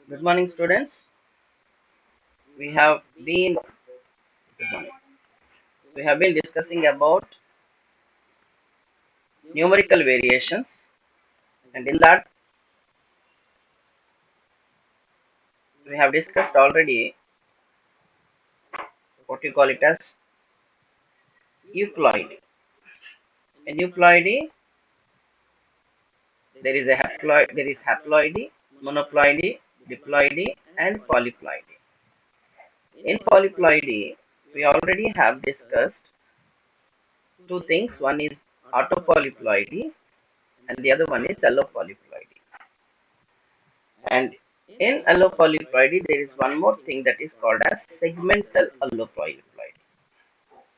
Good morning, students. We have been good morning. We have been discussing about numerical variations, and in that we have discussed already what you call it as euploidy. In euploidy, there is haploidy, monoploidy, diploidy, and polyploidy. In polyploidy, we already have discussed two things. One is autopolyploidy, and the other one is allopolyploidy. And in allopolyploidy, there is one more thing that is called as segmental allopolyploidy.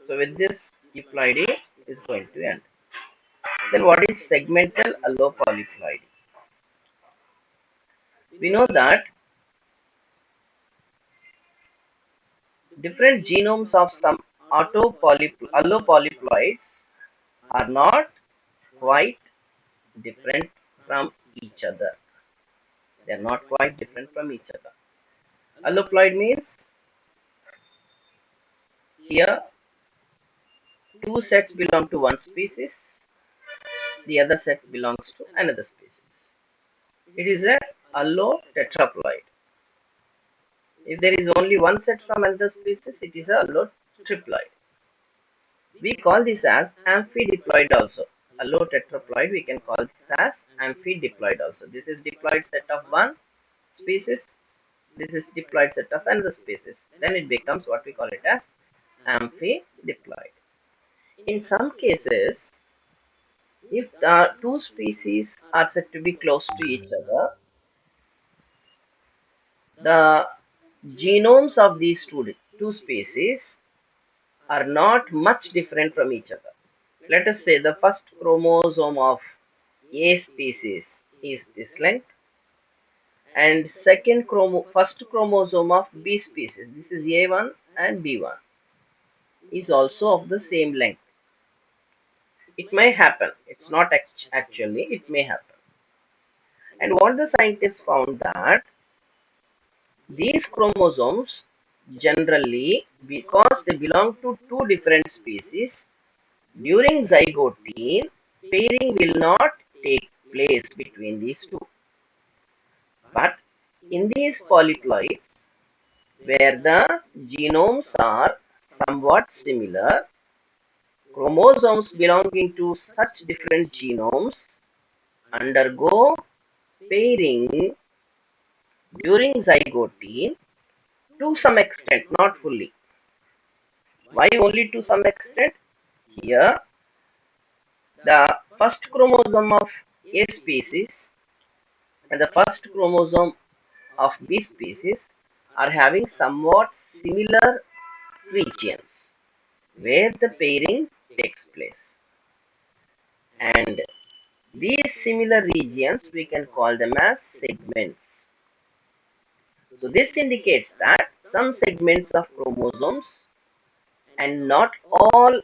So with this, euploidy is going to end. Then what is segmental allopolyploidy? We know that different genomes of some allopolyploids are not quite different from each other. They are not quite different from each other. Alloploid means here two sets belong to one species, the other set belongs to another species. It is a allotetraploid. If there is only one set from another species, it is a allotriploid. We call this as amphidiploid also. Allotetraploid, we can call this as amphidiploid also. This is diploid set of one species. This is diploid set of another species. Then it becomes what we call it as amphidiploid. In some cases, if the two species are said to be close to each other, the genomes of these two species are not much different from each other. Let us say the first chromosome of A species is this length, and first chromosome of B species, this is A1 and B1, is also of the same length. It may happen. It's not actually, it may happen. And what the scientists found that these chromosomes generally, because they belong to two different species, during zygote, pairing will not take place between these two. But in these polyploids, where the genomes are somewhat similar, chromosomes belonging to such different genomes undergo pairing during zygote to some extent, not fully. Why only to some extent? Here, the first chromosome of A species and the first chromosome of B species are having somewhat similar regions where the pairing takes place. And these similar regions we can call them as segments. So this indicates that some segments of chromosomes and not all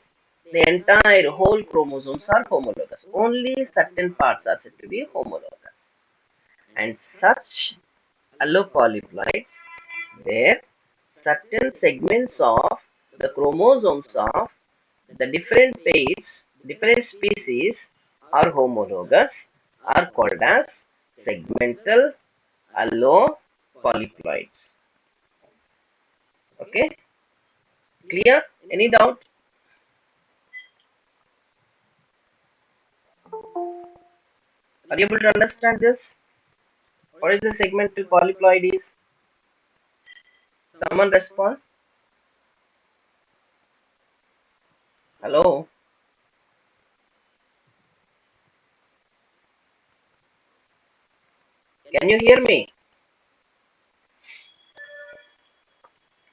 the entire whole chromosomes are homologous. Only certain parts are said to be homologous. And such allopolyploids where certain segments of the chromosomes of the different pairs, different species are homologous are called as segmental allopolyploids. Okay, clear? Any doubt? Are you able to understand this? What is the segmental polyploid is? Someone respond? Hello? Can you hear me?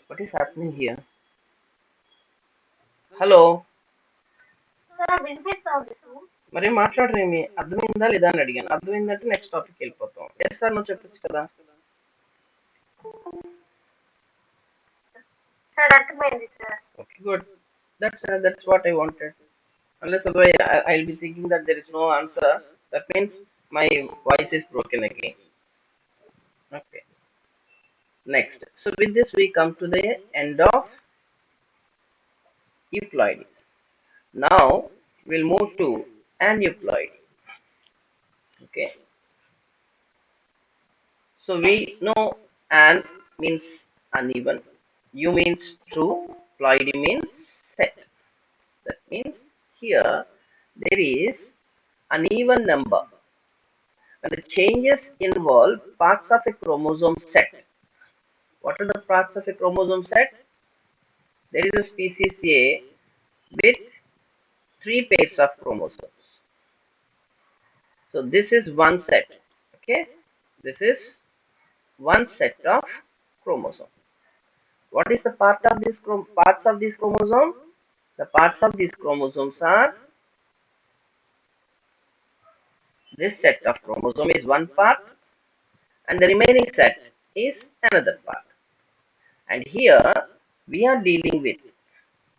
What is happening here? Hello మరి మాట్లాడరేమి అర్థమైందా లేదా అని అడిగాను అర్థమైందంటే next topic వెళ్ళిపోతాం yes sir నువ్వు చెప్పొచ్చు కదా okay good that's what I wanted. Unless otherwise I'll be thinking that there is no answer, that means my voice is broken again. Okay. Next, so with this we come to the end of euploidy. Now we'll move to aneuploidy. Okay, so we know an means uneven, u means true, ploidy means set. That means here there is uneven number when the changes involve parts of a chromosome set. What are the parts of a chromosome set? There is a species A with three pairs of chromosomes. So this is one set. Okay, this is one set of chromosome. What is the parts of this chromosome? The parts of these chromosomes are this set of chromosome is one part, and the remaining set is another part. And here we are dealing with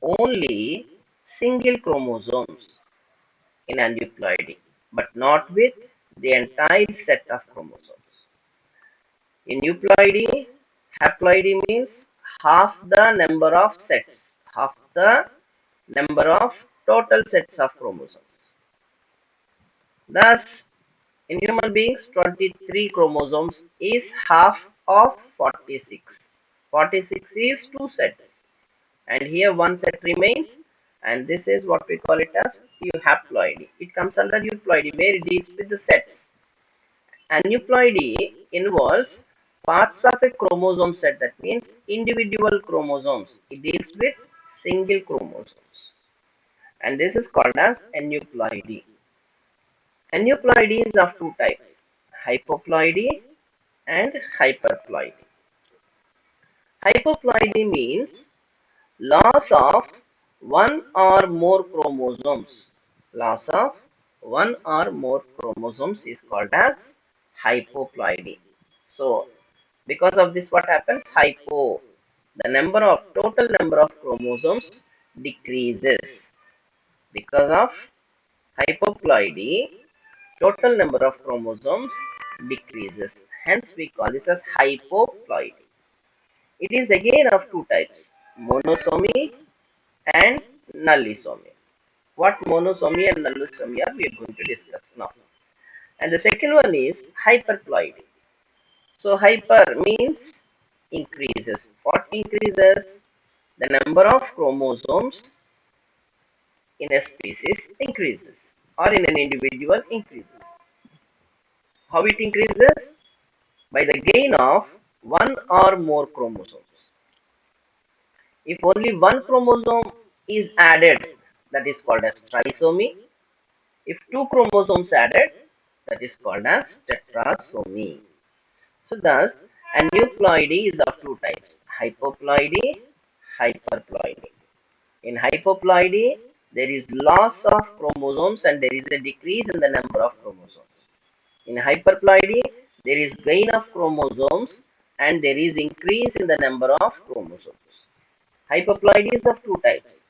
only single chromosomes in aneuploidy, but not with the entire set of chromosomes. In euploidy, haploidy means half the number of sets, half the number of total sets of chromosomes. Thus, in human beings, 23 chromosomes is half of 46. 46 is two sets, and here one set remains, and this is what we call it as euhaploidy. It comes under euploidy where it deals with the sets. Aneuploidy involves parts of a chromosome set, that means individual chromosomes. It deals with single chromosomes, and this is called as aneuploidy. Aneuploidy is of two types, hypoploidy and hyperploidy. Hypoploidy means loss of one or more chromosomes. Loss of one or more chromosomes is called as hypoploidy. So, because of this, what happens? The total number of chromosomes decreases. Because of hypoploidy, total number of chromosomes decreases. Hence, we call this as hypoploidy. It is again of two types, monosomy and nullisomy. What monosomy and nullisomy are, we are going to discuss now. And the second one is hyperploidy. So hyper means increases. What increases? The number of chromosomes in a species increases, or in an individual increases. How it increases? By the gain of one or more chromosomes. If only one chromosome is added, that is called as trisomy. If two chromosomes added, that is called as tetrasomy. So thus, aneuploidy is of two types, hypoploidy, hyperploidy. In hypoploidy, there is loss of chromosomes and there is a decrease in the number of chromosomes. In hyperploidy, there is gain of chromosomes and there is increase in the number of chromosomes. Hypoploidy is of two types,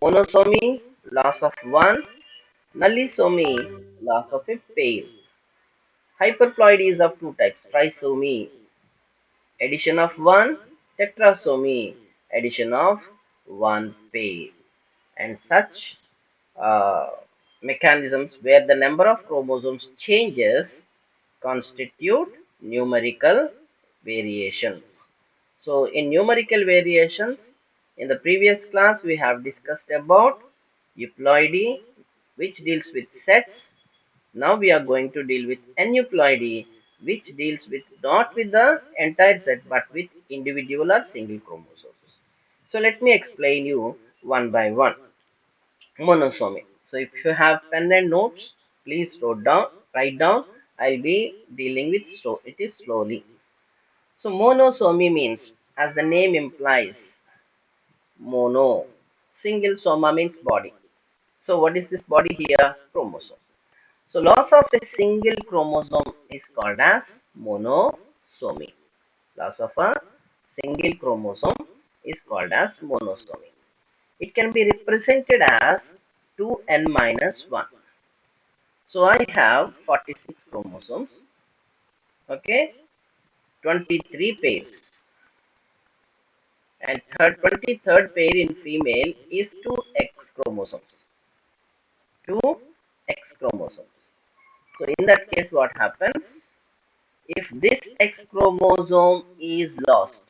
monosomy, loss of one, nullisomy, loss of a pair. Hyperploidy is of two types, trisomy, addition of one, tetrasomy, addition of one pair, and such uh, mechanisms where the number of chromosomes changes constitute numerical variations. So in numerical variations, in the previous class we have discussed about euploidy, which deals with sets. Now we are going to deal with aneuploidy, which deals with not with the entire set but with individual or single chromosomes. So let me explain you one by one. Monosomy. So if you have pen and notes, please write down. I'll be dealing with it is slowly. So monosomy means, as the name implies, mono. Single soma means body. So what is this body here? Chromosome. So loss of a single chromosome is called as monosomy. Loss of a single chromosome is called as monosomy. It can be represented as 2n minus 1. So I have 46 chromosomes. Okay. 23 pairs. And 23rd pair in female is 2X chromosomes. 2X chromosomes. So in that case, what happens? If this X chromosome is lost,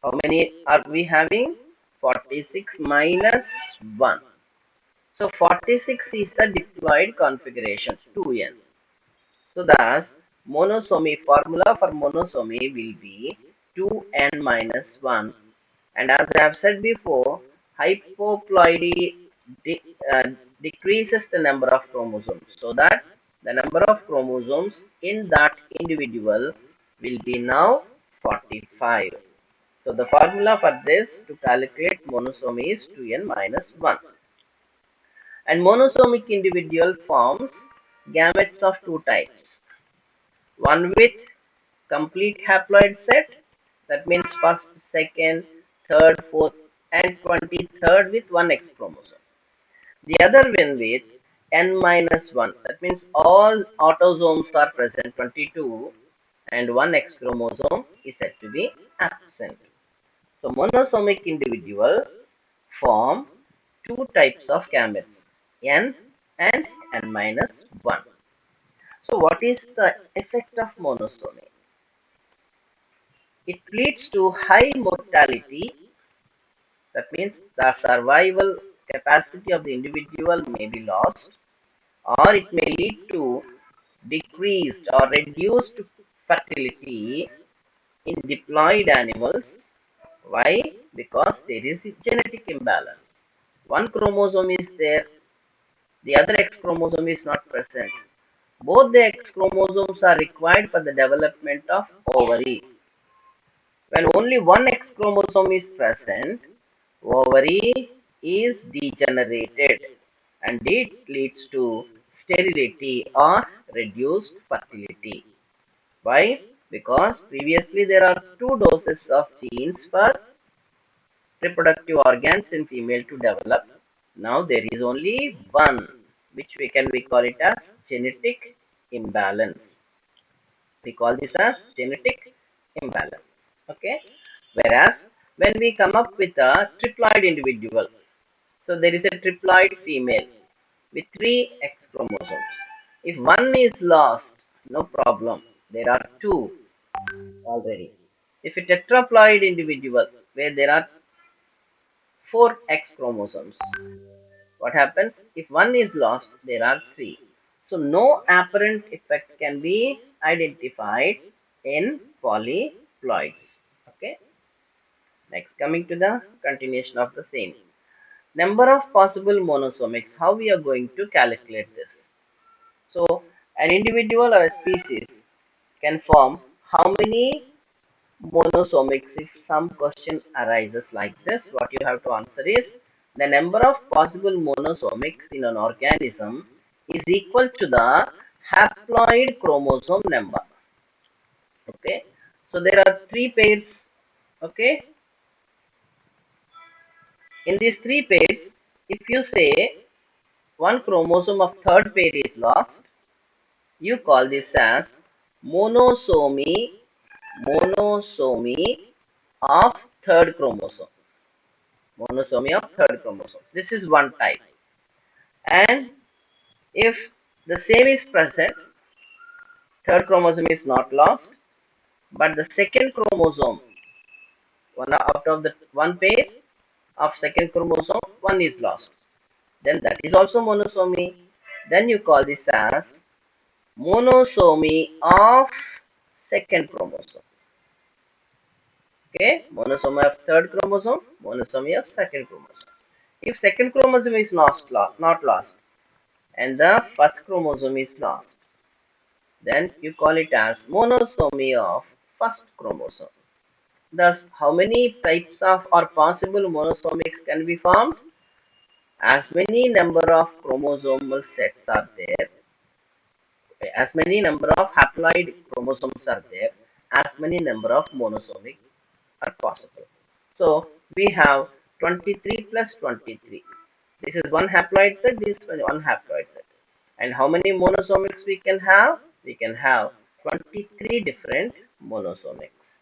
how many are we having? 46 minus 1. So 46 is the diploid configuration, 2n. So thus, monosomy formula for monosomy will be 2n minus 1. And as I have said before, hypoploidy de decreases the number of chromosomes, so that the number of chromosomes in that individual will be now 45. So the formula for this to calculate monosomy is 2n minus 1. And monosomic individual forms gametes of two types. One with complete haploid set, that means first, second, third, fourth, and 23rd with one X chromosome. The other one with n minus 1, that means all autosomes are present, 22, and one X chromosome is said to be absent. So monosomic individuals form two types of gametes, n and n minus 1. So what is the effect of monosomy? It leads to high mortality. That means the survival capacity of the individual may be lost, or it may lead to decreased or reduced fertility in diploid animals. Why? Because there is a genetic imbalance. One chromosome is there, the other X chromosome is not present. Both the X chromosomes are required for the development of ovary. When only one X chromosome is present, ovary is degenerated and it leads to sterility or reduced fertility. Why? Because previously there are two doses of genes for reproductive organs in female to develop. Now there is only one, which we call it as genetic imbalance. We call this as genetic imbalance. Okay. Whereas when we come up with a triploid individual, so there is a triploid female with three X chromosomes. If one is lost, no problem. There are two already. If a tetraploid individual where there are four X chromosomes, what happens? If one is lost, there are three. So no apparent effect can be identified in polyploids. Okay. Next, coming to the continuation of the same. Number of possible monosomics. How we are going to calculate this? So an individual or a species can form how many monosomics? If some question arises like this, what you have to answer is the number of possible monosomics in an organism is equal to the haploid chromosome number. Okay, so there are three pairs. Okay, in these three pairs, if you say one chromosome of third pair is lost, you call this as monosomy, monosomy of third chromosome. Monosomy of third chromosome. This is one type. And if the same is present, third chromosome is not lost, but the second chromosome, one out of the one pair of second chromosome, one is lost. Then that is also monosomy. Then you call this as monosomy of second chromosome. Okay, monosomy of third chromosome, monosomy of second chromosome. If second chromosome is not lost, and the first chromosome is lost, then you call it as monosomy of first chromosome. Thus, how many types of or possible monosomics can be formed? As many number of chromosomal sets are there, as many number of haploid chromosomes are there, as many number of monosomic are possible. So we have 23 plus 23. This is one haploid set, this is one haploid set. And how many monosomics we can have? We can have 23 different monosomics.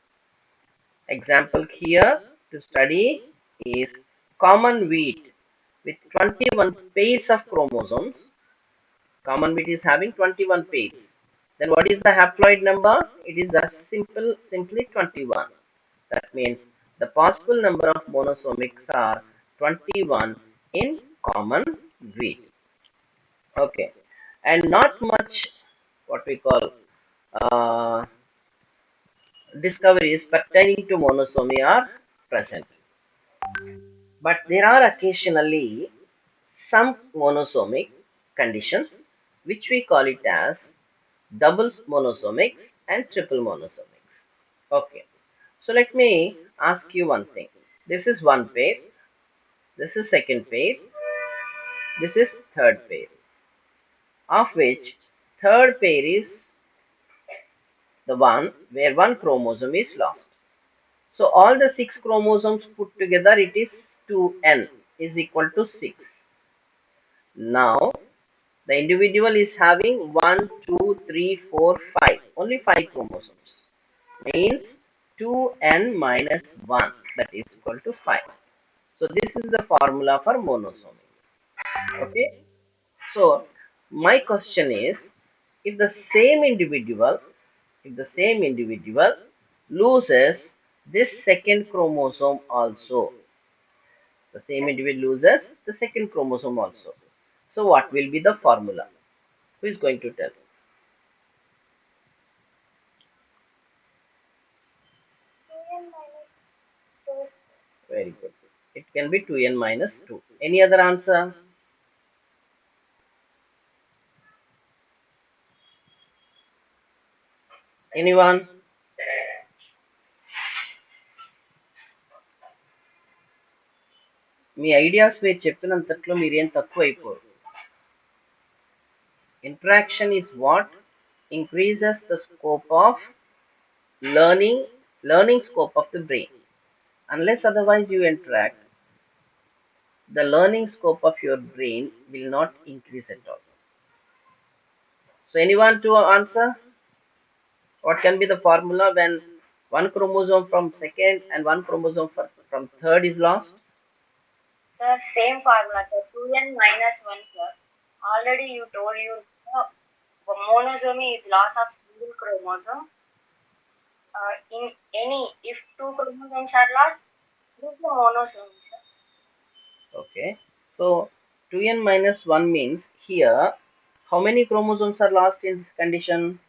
Example here to study is common wheat with 21 pairs of chromosomes. Common wheat is having 21 pairs. Then what is the haploid number? It is a simply 21. That means the possible number of monosomics are 21 in common wheat. Okay, and not much what we call uh, discoveries pertaining to monosomy are present, but there are occasionally some monosomic conditions which we call it as double monosomics and triple monosomics. Okay, so let me ask you one thing. This is one pair, this is second pair, this is third pair, of which third pair is the one where one chromosome is lost. So all the 6 chromosomes put together, it is 2n is equal to 6. Now the individual is having 1, 2, 3, 4, 5, only 5 chromosomes, means 2n minus 1, that is equal to 5. So this is the formula for monosomy. Okay, so my question is, if the same individual loses this second chromosome also, the same individual loses the second chromosome also, so what will be the formula? Who is going to tell? Very good. It can be 2n minus 2. Any other answer? Anyone? Me ideas మీరు చెప్పినంతట్లో మీరేం తక్కువ అయిపోరు. Interaction is what increases the scope of learning scope of the brain. Unless otherwise you interact, the learning scope of your brain will not increase at all. So anyone to answer? What can be the formula when one chromosome from second and one chromosome from third is lost? Sir, same formula, sir. 2n minus 1, sir. Already you told you monosomy is loss of single chromosome. In any, if 2 chromosomes are lost, this is the monosomy, sir. Okay. So 2n minus 1 means here how many chromosomes are lost in this condition?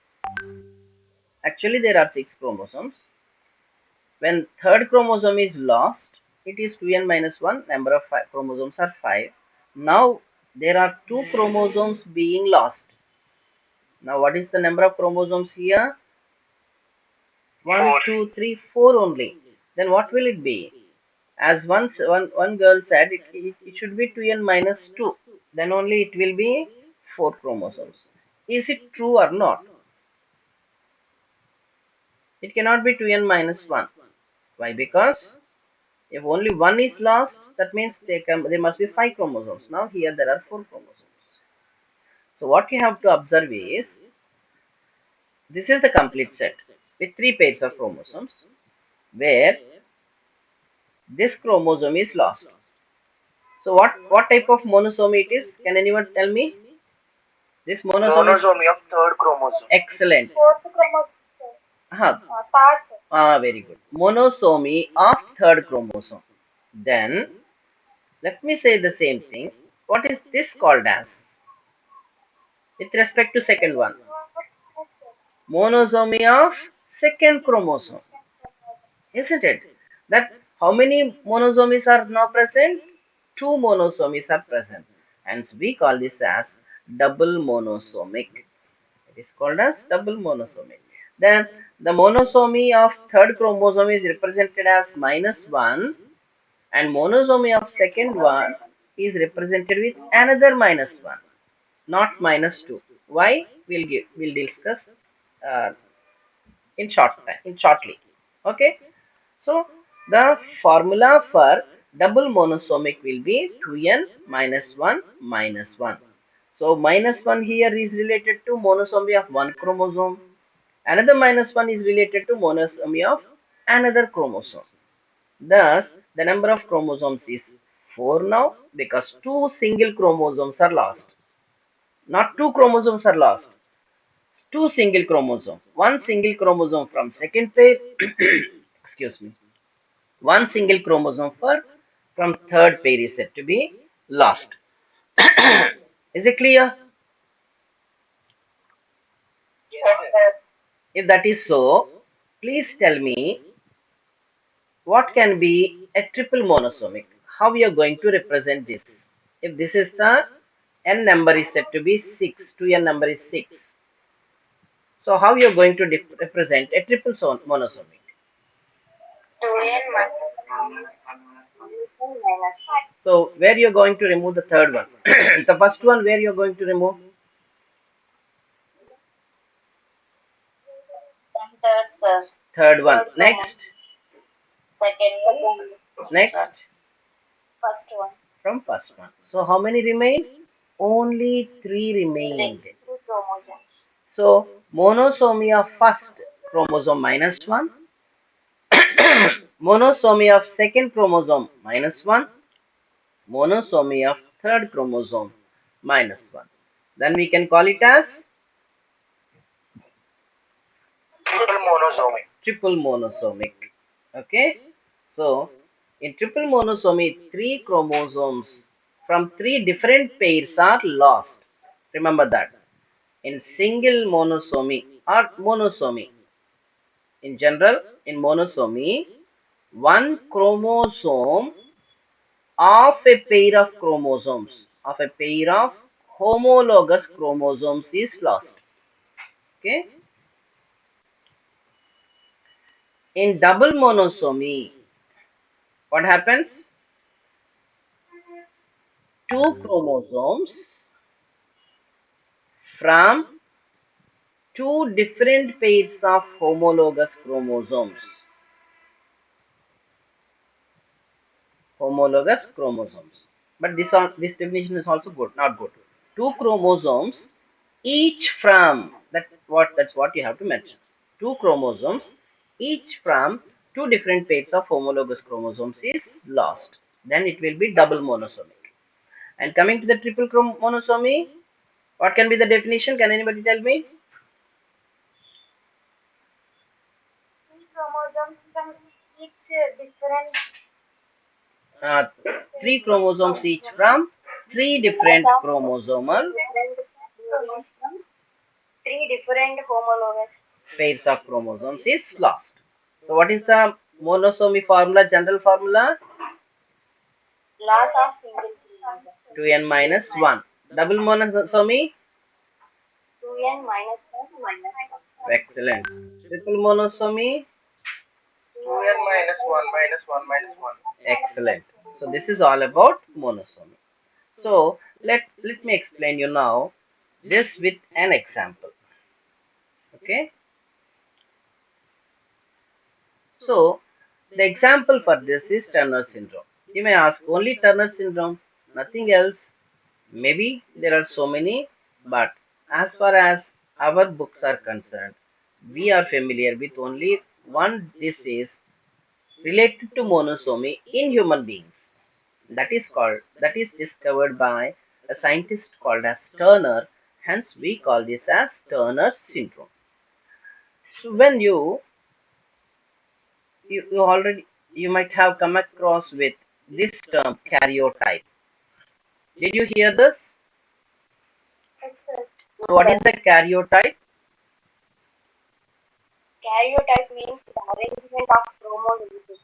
Actually there are 6 chromosomes. When third chromosome is lost, it is 2n minus 1, number of chromosomes are 5. Now there are 2 chromosomes being lost. Now what is the number of chromosomes here? 1, 2, 3, 4 only. Then what will it be? As one girl said, it should be 2n minus 2. Then only it will be 4 chromosomes. Is it true or not? It cannot be 2n minus 1. Why? Because if only one is lost, that means there must be 5 chromosomes. Now here there are 4 chromosomes. So what you have to observe is, this is the complete set with 3 pairs of chromosomes where this chromosome is lost. So what type of monosomy it is? Can anyone tell me? This monosomy of third chromosome. Excellent. Fourth chromosome, Huh. third, sir. Very good. Monosomy of third chromosome. Then let me say the same thing. What is this called as? With respect to second one. Monosomy of second chromosome. Isn't it? That how many monosomies are now present? 2 monosomies are present. Hence we call this as double monosomic. It is called as double monosomic. Then the monosomy of third chromosome is represented as -1, and monosomy of second one is represented with another -1, not -2. Why? We'll discuss uh, in shortly. Okay. So the formula for double monosomic will be 2n minus 1 minus 1. So minus 1 here is related to monosomy of one chromosome. Another minus 1 is related to monosomy of another chromosome. Thus, the number of chromosomes is 4 now because two single chromosomes are lost. Not two chromosomes are lost, two single chromosomes. One single chromosome from second pair, excuse me, one single chromosome from third pair is said to be lost. Is it clear? Yes, sir. If that is so, please tell me what can be a triple monosomic? How we are going to represent this? If this is the n number is said to be 6, 2n number is 6. So how you are going to represent a triple monosomic? 2n minus 5. So where you are going to remove the third one? The first one where you are going to remove? Third, sir. Third one. Third Next. second, Next. first one. From first one. So how many remain? Only 3 remained. Two chromosomes. So monosomy of first chromosome minus 1, monosomy of second chromosome minus 1, monosomy of third chromosome minus 1. Then we can call it as Triple monosomy. triple monosomic. Okay. So in triple monosomy, 3 chromosomes from 3 different pairs are lost. Remember that. In single monosomy or monosomy, in general, in monosomy, one chromosome of a pair of chromosomes, of a pair of homologous chromosomes is lost. Okay. In double monosomy, what happens? Two chromosomes from two different pairs of homologous chromosomes. Homologous chromosomes. But this definition is also good, not good. Two chromosomes, each from that's what you have to mention. Two chromosomes, each from two different pairs of homologous chromosomes is lost. Then it will be double monosomic. And coming to the triple monosomy, what can be the definition? Can anybody tell me? Three chromosomes from each different Uh, Three chromosomes each from three different chromosomal three different homologous pairs of chromosomes is lost. So what is the monosomy formula, general formula? loss of single chromosome. 2n minus 1. Double monosomy? 2n minus 1. Excellent. Triple monosomy? 2n minus 1 minus 1 minus 1. Excellent. So this is all about monosomy. So let me explain you now this with an example. Okay. So the example for this is Turner syndrome. You may ask only Turner syndrome, nothing else. Maybe there are so many, but as far as our books are concerned, we are familiar with only one disease related to monosomy in human beings. That is discovered by a scientist called as Turner. Hence, we call this as Turner syndrome. So when you already you might have come across with this term karyotype. Did you hear this? Yes, sir. So what is the karyotype? Karyotype means the arrangement of chromosomes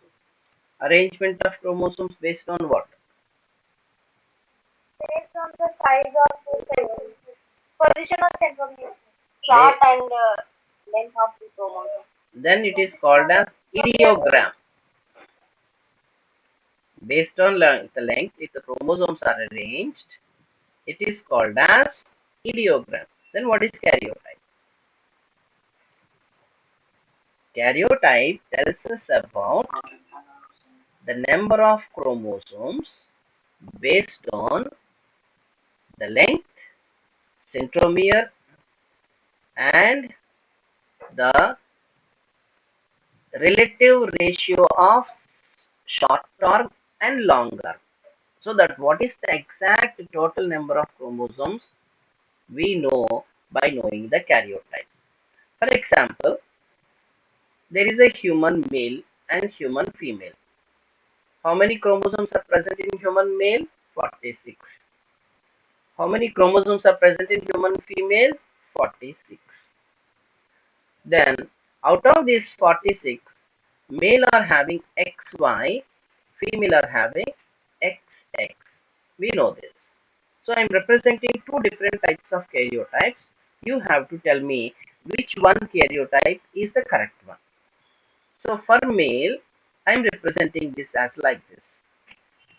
Arrangement of chromosomes based on what? based on the size of the cell, position of centromere, chart and length of the chromosome. Then it is called as ideogram. Based on the length, if the chromosomes are arranged, it is called as ideogram. Then what is karyotype? Karyotype tells us about the number of chromosomes based on the length, centromere, and the relative ratio of short arm and long arm. So that what is the exact total number of chromosomes we know by knowing the karyotype. For example, there is a human male and human female. How many chromosomes are present in human male? 46. How many chromosomes are present in human female? 46. Then out of these 46, male are having XY, female are having XX. We know this. So I am representing two different types of karyotypes. You have to tell me which one karyotype is the correct one. So for male, I am representing this as like this.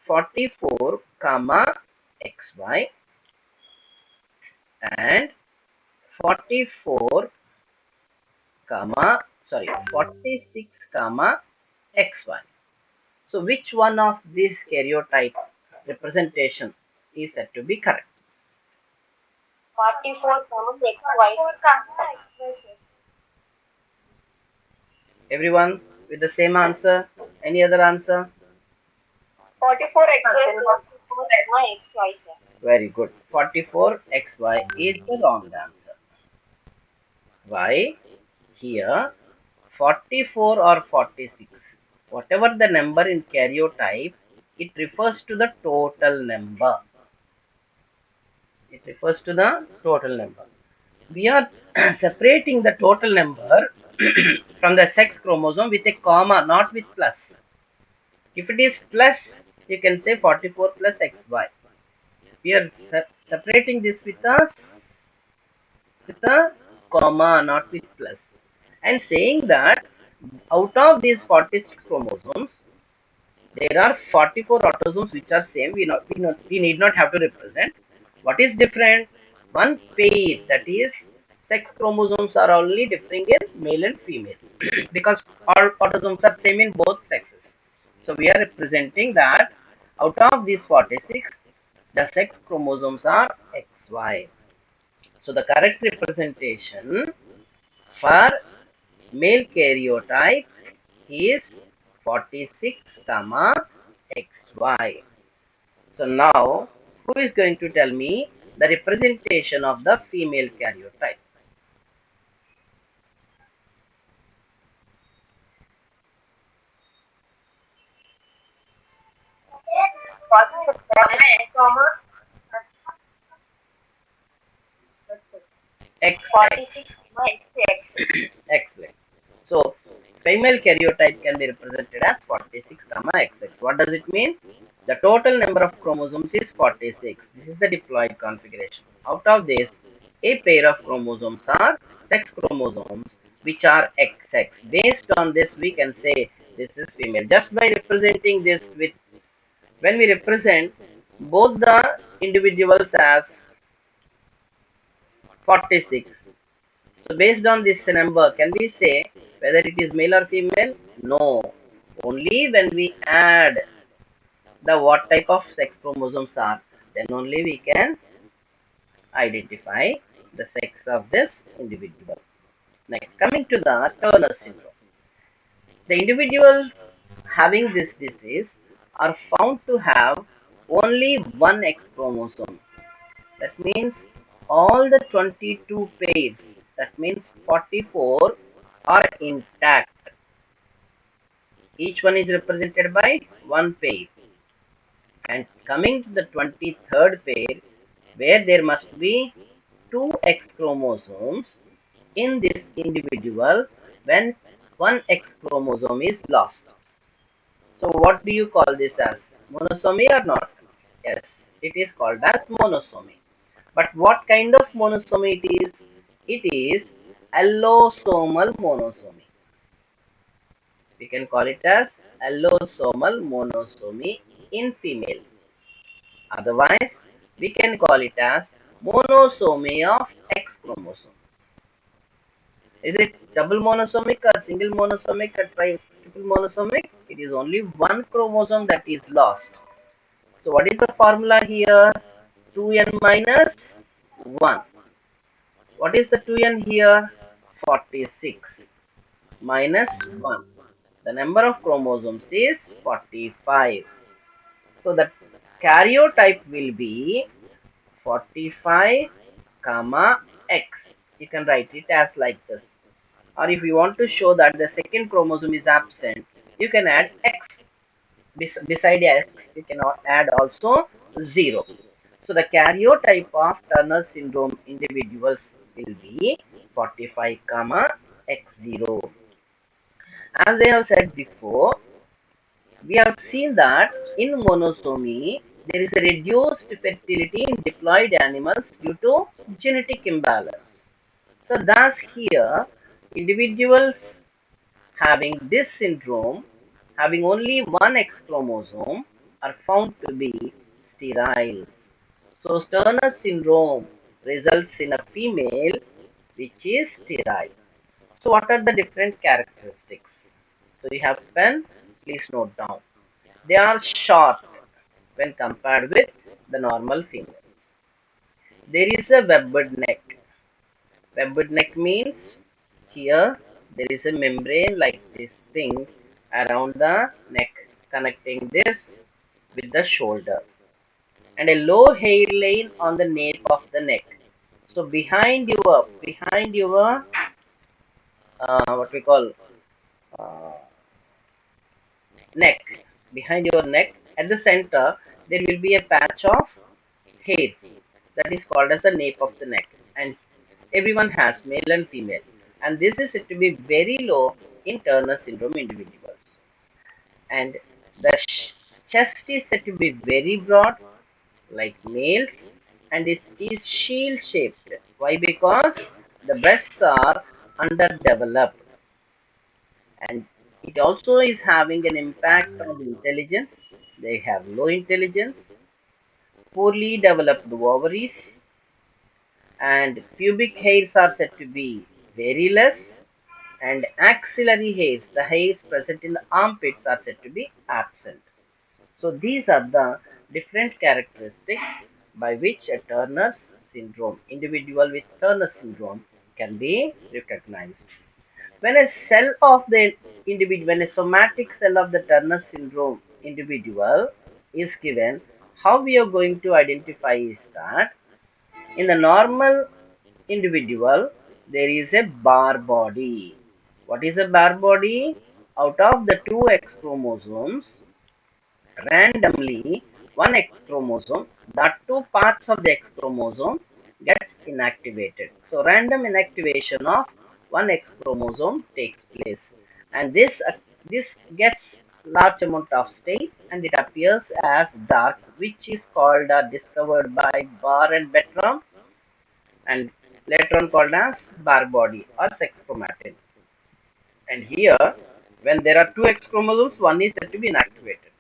44 comma XY and 44 comma 46 comma XY. So which one of these karyotype representation is said to be correct? 44 comma XY. Everyone with the same answer? Any other answer? 44 XY plus 44 comma XY, sir. Very good. 44 XY is the wrong answer. Why? Here 44 or 46, whatever the number in karyotype, it refers to the total number. It refers to the total number. We are separating the total number from the sex chromosome with a comma, not with plus. If it is plus, you can say 44 plus XY. We are separating this with a comma, not with plus. And saying that out of these 46 chromosomes, there are 44 autosomes which are same. We need not have to represent. What is different? One pair, that is sex chromosomes are only differing in male and female because all autosomes are same in both sexes. So we are representing that out of these 46, the sex chromosomes are XY. So the correct representation for male karyotype is 46 comma XY. So now who is going to tell me the representation of the female karyotype? XX. 46 comma XX. Excellent. So female karyotype can be represented as 46 comma XX. What does it mean? The total number of chromosomes is 46. This is the diploid configuration. Out of this, a pair of chromosomes are sex chromosomes which are XX. Based on this, we can say this is female. Just by representing this with, when we represent both the individuals as 46. So based on this number, can we say whether it is male or female? No. Only when we add the what type of sex chromosomes are, then only we can identify the sex of this individual. Next, coming to the Turner syndrome. The individuals having this disease are found to have only one X chromosome. That means all the 22 pairs, that means 44, are intact. Each one is represented by one pair. And coming to the 23rd pair, where there must be two X chromosomes in this individual when one X chromosome is lost. So what do you call this as? Monosomy or not? Yes, it is called as monosomy. But what kind of monosomy it is? It is allosomal monosomy. We can call it as allosomal monosomy in female. Otherwise, we can call it as monosomy of X chromosome. Is it double monosomic or single monosomic or triple monosomic? It is only one chromosome that is lost. So what is the formula here? 2n minus 1. What is the 2n here? 46 minus 1. The number of chromosomes is 45. So the karyotype will be 45 comma x. You can write it as like this. Or if you want to show that the second chromosome is absent, you can add x. Beside x, you can add also 0. So the karyotype of Turner syndrome individuals will be 45 comma x0. As I have said before, we have seen that in monosomy there is a reduced fertility in diploid animals due to genetic imbalance. So thus here individuals having this syndrome, having only one X chromosome, are found to be sterile. So Turner syndrome results in a female which is sterile. So what are the different characteristics? So you have pen, please note down. They are short when compared with the normal females. There is a webbed neck. Webbed neck means here there is a membrane like this thing around the neck connecting this with the shoulders, and a low hairline on the nape of the neck. So behind your what we call uh, neck, behind your neck at the center there will be a patch of hairs that is called as the nape of the neck, and everyone has male and female, and this is said to be very low in Turner syndrome individuals, and the chest is said to be very broad like males, and it is shield shaped. Why? Because the breasts are underdeveloped, and it also is having an impact on intelligence. They have low intelligence, poorly developed ovaries, and pubic hairs are said to be very less, and axillary hairs, the hairs present in the armpits, are said to be absent. So these are the different characteristics by which a Turner's syndrome, individual with Turner syndrome, can be recognized. When a cell of the individual, when a somatic cell of the Turner syndrome individual is given, how we are going to identify is that in the normal individual, there is a bar body. What is a bar body? Out of the two X chromosomes, randomly one X chromosome, that two parts of the X chromosome gets inactivated. So random inactivation of one X chromosome takes place, and this gets large amount of stain, and it appears as dark, which is called discovered by Barr and Bettram, and later on called as bar body or sex chromatin. And here, when there are two X chromosomes, one is said to be inactivated.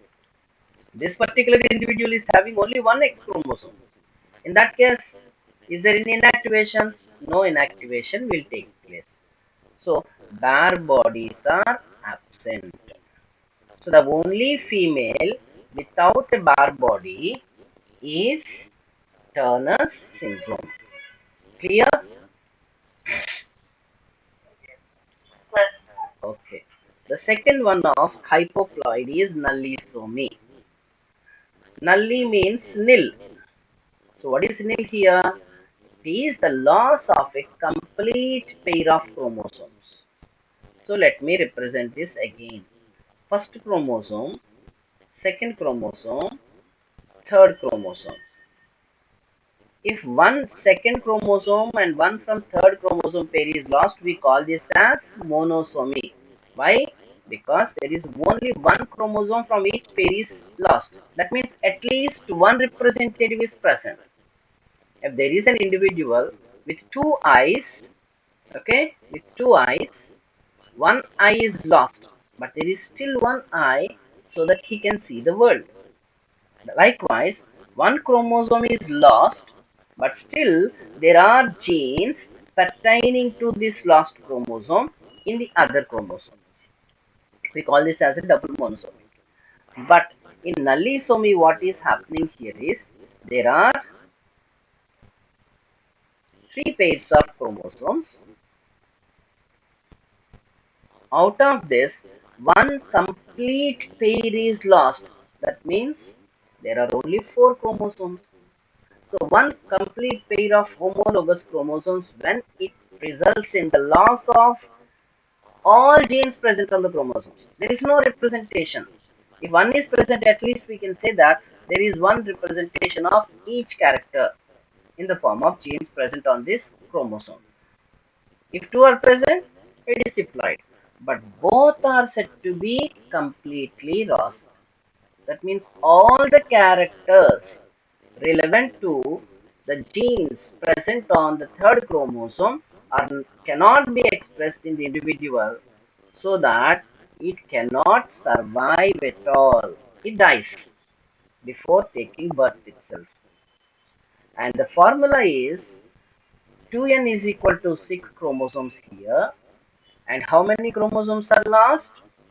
This particular individual is having only one X chromosome. In that case, is there any inactivation? No inactivation will take place. So, bar bodies are absent. So, the only female without a bar body is Turner's syndrome. Clear? Sir, Okay. The second one of hypoploidy is nullisomy. Nulli means nil. So what is nil here? It is the loss of a complete pair of chromosomes. So let me represent this again. First chromosome, second chromosome, third chromosome. If one second chromosome and one from third chromosome pair is lost, we call this as monosomy. Why? Because there is only one chromosome from each pair is lost. That means at least one representative is present. If there is an individual with two eyes, okay, with two eyes, one eye is lost, but there is still one eye so that he can see the world. Likewise, one chromosome is lost, but still there are genes pertaining to this lost chromosome in the other chromosome. We call this as a double monosomy. But in nullisomy, what is happening here is there are three pairs of chromosomes, Out of this, one complete pair is lost. That means there are only 4 chromosomes. So one complete pair of homologous chromosomes, when it results in the loss of all genes present on the chromosomes. There is no representation. If one is present, at least we can say that there is one representation of each character in the form of genes present on this chromosome. If two are present, it is diploid. But both are said to be completely lost. That means all the characters relevant to the genes present on the third chromosome cannot be expressed in the individual, so that it cannot survive at all. It dies before taking birth itself. And the formula is 2n is equal to 6 chromosomes here. And how many chromosomes are lost?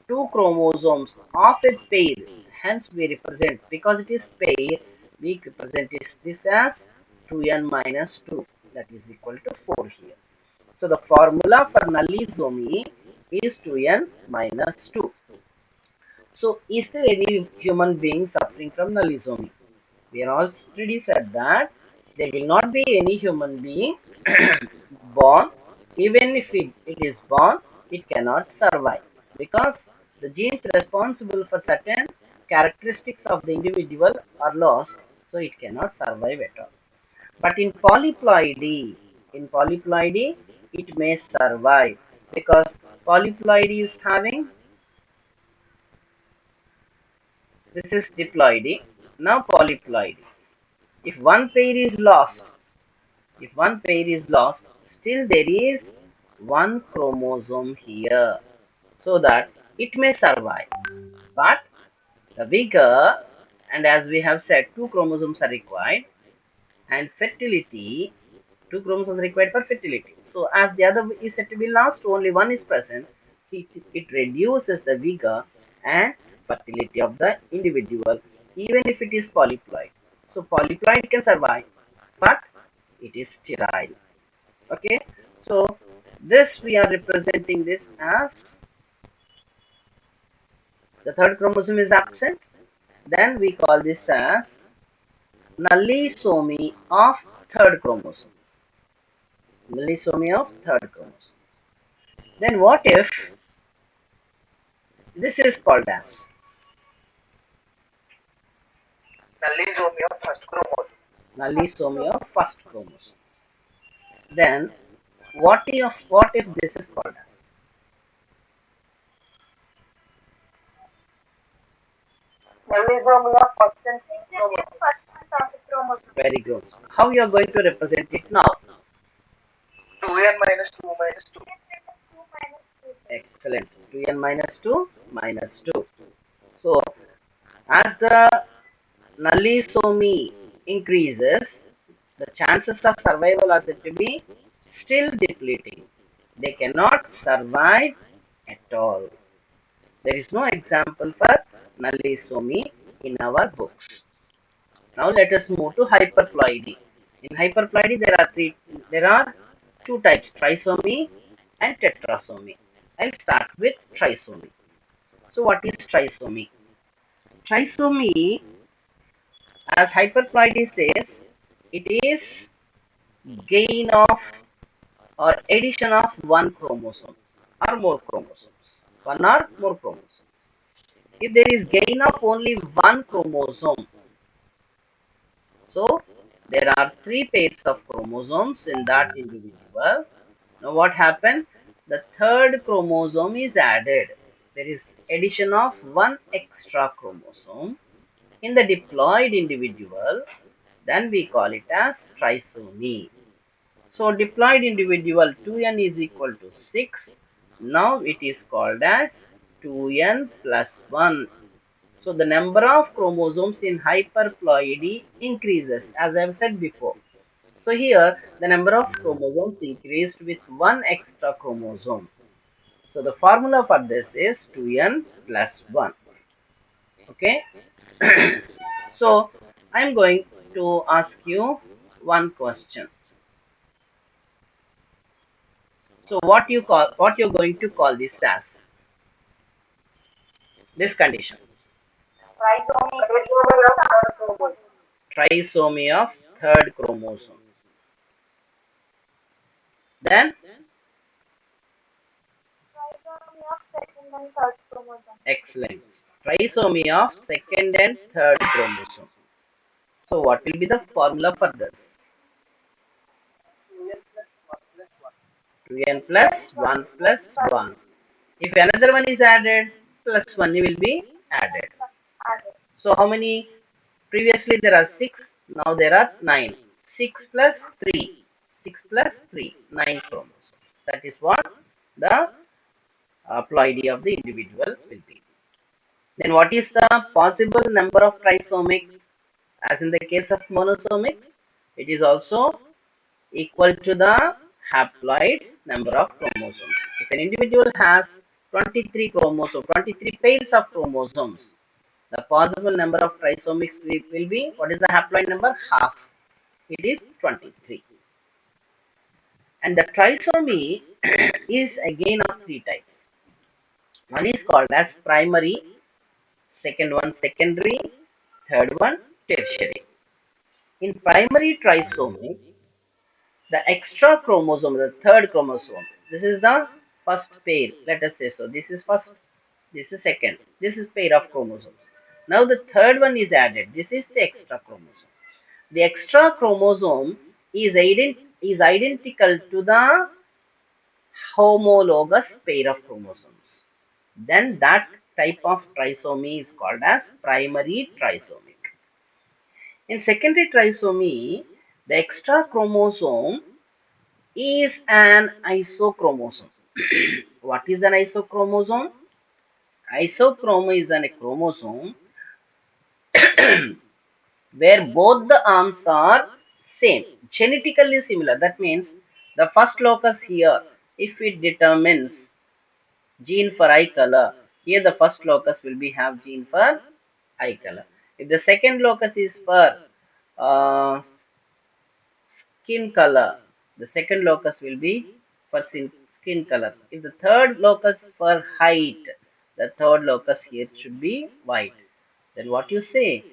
2 chromosomes of a pair. Hence we represent, because it is pair, we represent this as 2n minus 2. That is equal to 4 here. So the formula for nullisomy is 2n minus 2. So is there any human being suffering from nullisomy? We are already said that there will not be any human being born. Even if it is born, it cannot survive, because the genes responsible for certain characteristics of the individual are lost, so it cannot survive at all. But in polyploidy, it may survive, because polyploidy is having, this is diploidy, now polyploidy. If one pair is lost, If one pair is lost, still there is one chromosome here, so that it may survive. But the vigor, and as we have said, 2 chromosomes are required, and fertility, 2 chromosomes required for fertility. So as the other is said to be lost, only one is present. It reduces the vigor and fertility of the individual, even if it is polyploid. So polyploid can survive, but it is sterile. Okay, so this we are representing this as the third chromosome is absent, then we call this as nullisomy of third chromosome. Nullisomy of third chromosome. Then what if this is called as nullisomy of first chromosome? Nullisomy of first chromosome. Then what if this is called as nullisomy of first and chromosome? Very good. How you are going to represent it now? 2n minus 2 minus 2. Excellent. 2n minus 2 minus 2. So, as the nullisomy increases, the chances of survival are said to be still depleting. They cannot survive at all. There is no example for nullisomy in our books. Now let us move to hyperploidy. In hyperploidy, there are two types: trisomy and tetrasomy. I'll start with trisomy. So what is trisomy? Trisomy, as hyperploidy says, it is gain of or addition of one chromosome or more chromosomes. One or more chromosomes. If there is gain of only one chromosome, so there are 3 pairs of chromosomes in that individual. Now what happened? The third chromosome is added. There is addition of one extra chromosome in the diploid individual. Then we call it as trisomy. So diploid individual 2n is equal to 6. Now it is called as 2n plus 1. So the number of chromosomes in hyperploidy increases, as I have said before. So here the number of chromosomes increased with one extra chromosome. So the formula for this is 2n plus 1. Okay. So I am going to ask you one question. So what you're going to call this as? this condition. Trisomy of third chromosome. Trisomy of third chromosome. Then Trisomy of second and third chromosome. excellent. Trisomy of second and third chromosome. So what will be the formula for this? 2n plus 1 plus 1. If another one is added, plus 1 will be added. So how many? Previously there are 6, now there are 9. 6 plus 3. 6 plus 3, 9 chromosomes. That is what the ploidy of the individual will be. Then what is the possible number of trisomics? As in the case of monosomics, it is also equal to the haploid number of chromosomes. If an individual has 23 chromosomes, 23 pairs of chromosomes, the possible number of trisomics will be, what is the haploid number? Half. It is 23. And the trisomy is again of three types. One is called as primary, second one secondary, third one tertiary. In primary trisomy, the extra chromosome, the third chromosome, this is the first pair, let us say so. This is first, this is second, this is pair of chromosomes. Now the third one is added. This is the extra chromosome. The extra chromosome is identical to the homologous pair of chromosomes. Then that type of trisomy is called as primary trisomic. In secondary trisomy, the extra chromosome is an isochromosome. What is an isochromosome? Isochrome is a chromosome where both the arms are same, genetically similar. That means the first locus here, if it determines gene for eye color, here the first locus will be have gene for eye color. If the second locus is for uh, skin color, the second locus will be for skin color. If the third locus for height, the third locus here should be white. Then what you say?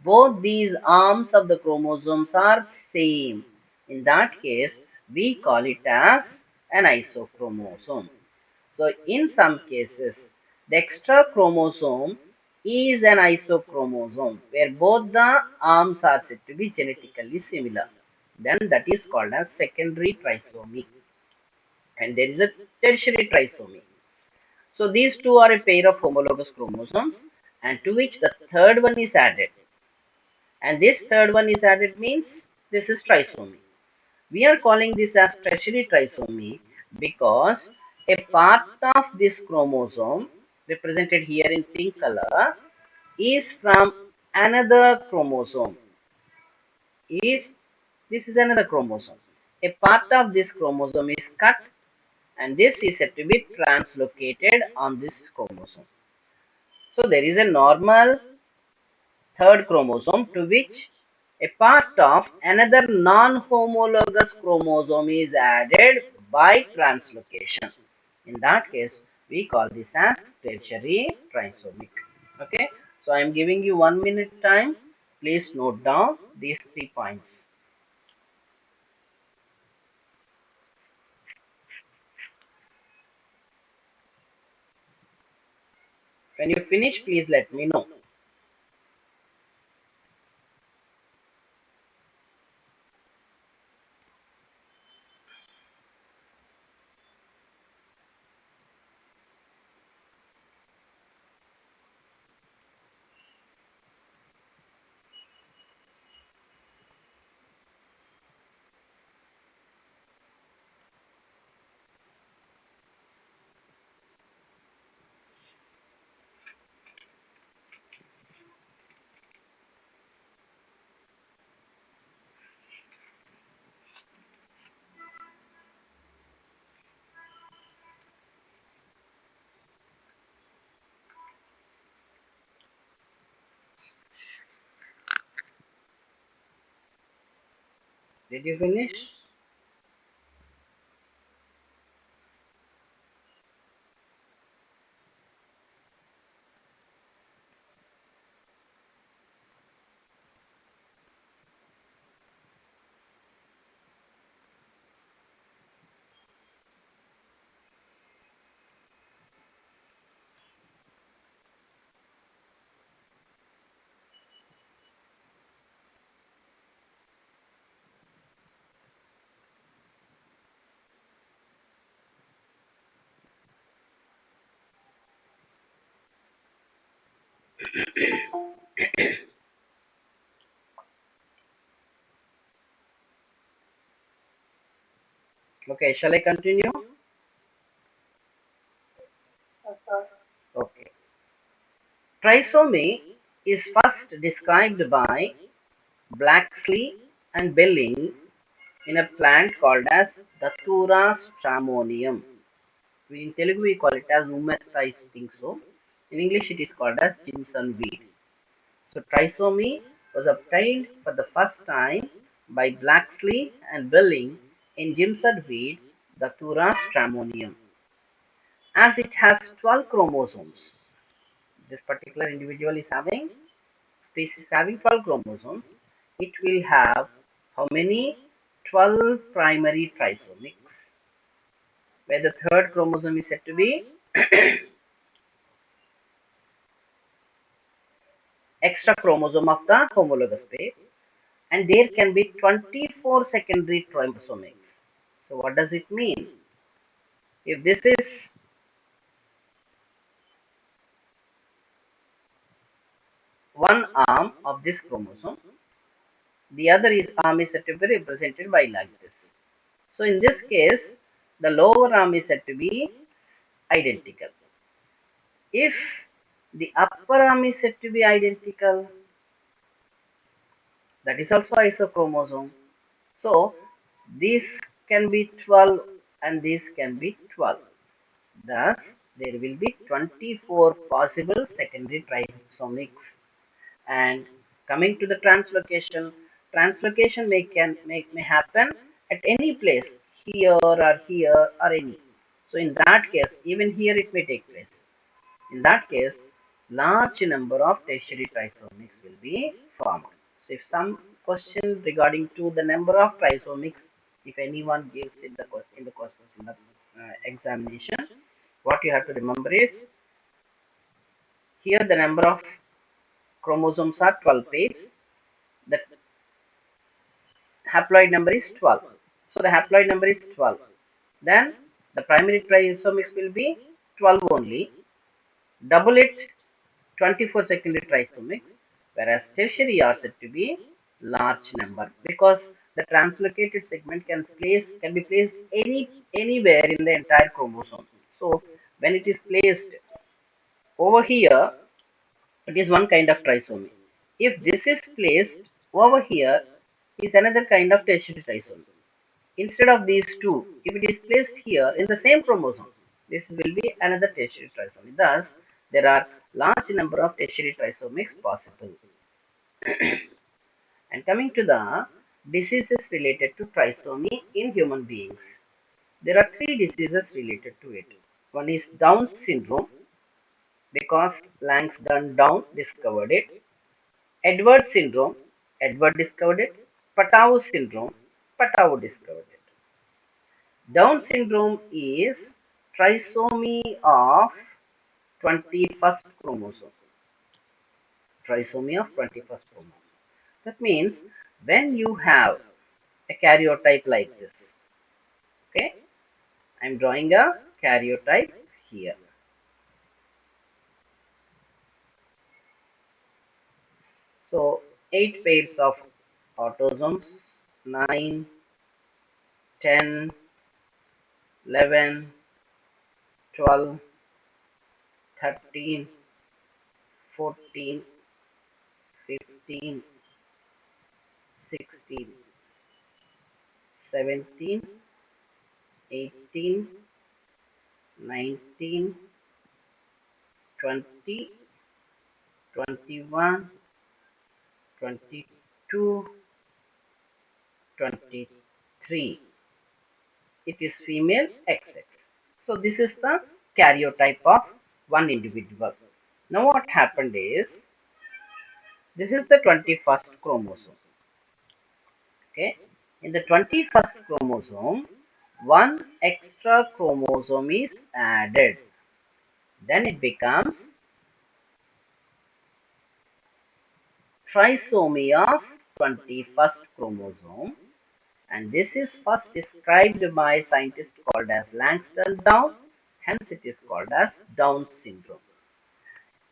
Both these arms of the chromosomes are same. In that case, we call it as an isochromosome. So in some cases, the extra chromosome is an isochromosome where both the arms are said to be genetically similar. Then that is called as secondary trisomy. And there is a tertiary trisomy. So these two are a pair of homologous chromosomes and to which the third one is added. And this third one is added means this is trisomy. We are calling this as tertiary trisomy because a part of this chromosome represented here in pink color is from another chromosome. Is this is another chromosome. A part of this chromosome is cut and this is said to be translocated on this chromosome. So there is a normal third chromosome to which a part of another non-homologous chromosome is added by translocation. In that case, we call this as tertiary trisomic. Okay, so I am giving you 1 minute time. Please note down these 3 points. When you finish, please let me know. Did you finish? Okay, shall I continue? Okay. Trisomy is first described by Blacksley and Belling in a plant called as Datura stramonium. In Telugu we call it as I think so. In English it is called as Jimson weed. So trisomy was obtained for the first time by Blacksley and Belling in Jimson weed, Datura stramonium. As it has 12 chromosomes, this particular individual is having species having 12 chromosomes, it will have how many? 12 primary trisomics, where the third chromosome is said to be extra chromosome of the homologous pair, and there can be 24 secondary trisomics. So what does it mean? If this is one arm of this chromosome, the other arm is said to be represented by like this. So in this case, the lower arm is said to be identical. If the upper arm is said to be identical, that is also isochromosome. So this can be 12 and this can be 12. Thus, there will be 24 possible secondary trisomics. And coming to the translocation, translocation may happen at any place, here or here or any. So in that case, even here it may take place. In that case, large number of tertiary trisomics will be formed. So if some question regarding to the number of trisomics, if anyone gives in the examination, what you have to remember is here the number of chromosomes are 12 pairs. The haploid number is 12. So the haploid number is 12. Then the primary trisomics will be 12 only. Double it, 24 secondary trisomics, whereas tertiary are said to be large number because the translocated segment can be placed anywhere in the entire chromosome. So when it is placed over here, it is one kind of trisomy. If this is placed over here, is another kind of tertiary trisomy. Instead of these two, if it is placed here in the same chromosome, this will be another tertiary trisomy. Thus, there are large number of tertiary trisomics possible. And coming to the diseases related to trisomy in human beings, there are three diseases related to it. One is Down syndrome because Langston Down discovered it. Edward syndrome, Edward discovered it. Patau syndrome, Patau discovered it. Down syndrome is trisomy of 21st chromosome. Trisomy of 21st chromosome. That means when you have a karyotype like this, okay, I'm drawing a karyotype here. So 8 pairs of autosomes, 9, 10, 11, 12, 13, 14, 15, 16, 17, 18, 19, 20, 21, 22, 23. It is female XX. So this is the karyotype of one individual. Now what happened is, this is the 21st chromosome. Okay. In the 21st chromosome, one extra chromosome is added. Then it becomes trisomy of 21st chromosome, and this is first described by a scientist called as Langston Down, hence it is called as Down syndrome.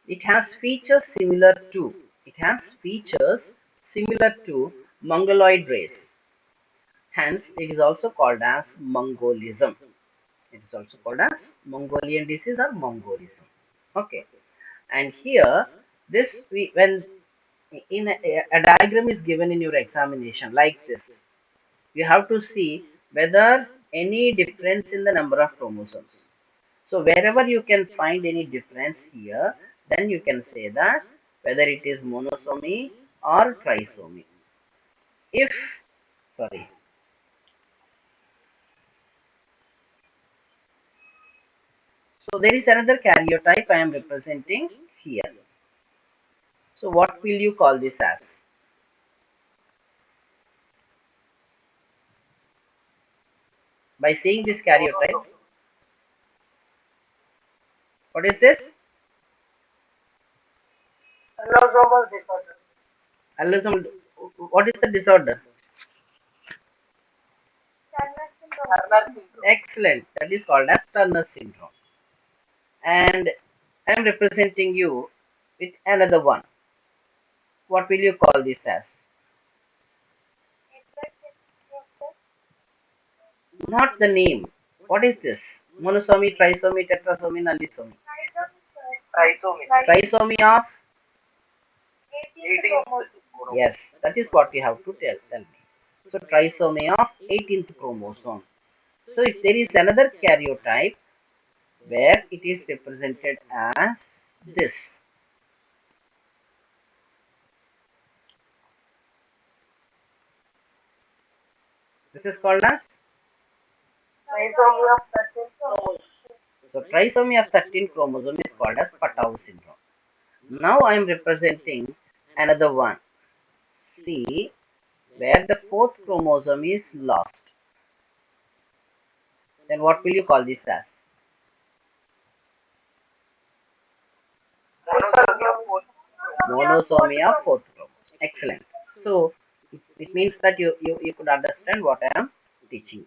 It has features similar to Mongoloid race. Hence, it is also called as Mongolism. It is also called as Mongolian disease or Mongolism. Okay. And here, when in a diagram is given in your examination like this, you have to see whether any difference in the number of chromosomes. So wherever you can find any difference here, then you can say that whether it is monosomy or trisomy. If, sorry, so there is another karyotype I am representing here. So what will you call this as? By saying this karyotype, what is this? Chromosomal disorder. Allosomal. What is the disorder? Turner syndrome. Excellent. That is called as Turner syndrome. And I am representing you with another one. What will you call this as? Not the name. What is this? Monosomy, trisomy, tetrasomy, nullisomy. Trisomy. Trisomy of? 18th chromosome. Yes, that is what you have to tell me. So trisomy of 18th chromosome. So if there is another karyotype where it is represented as this. This is called as? Trisomy of 13th chromosome. So trisomy of 13 chromosome is called as Patau syndrome. Now I am representing another one. See, where the fourth chromosome is lost. Then what will you call this as? Monosomy of fourth chromosome. Excellent. So it means that you could understand what I am teaching.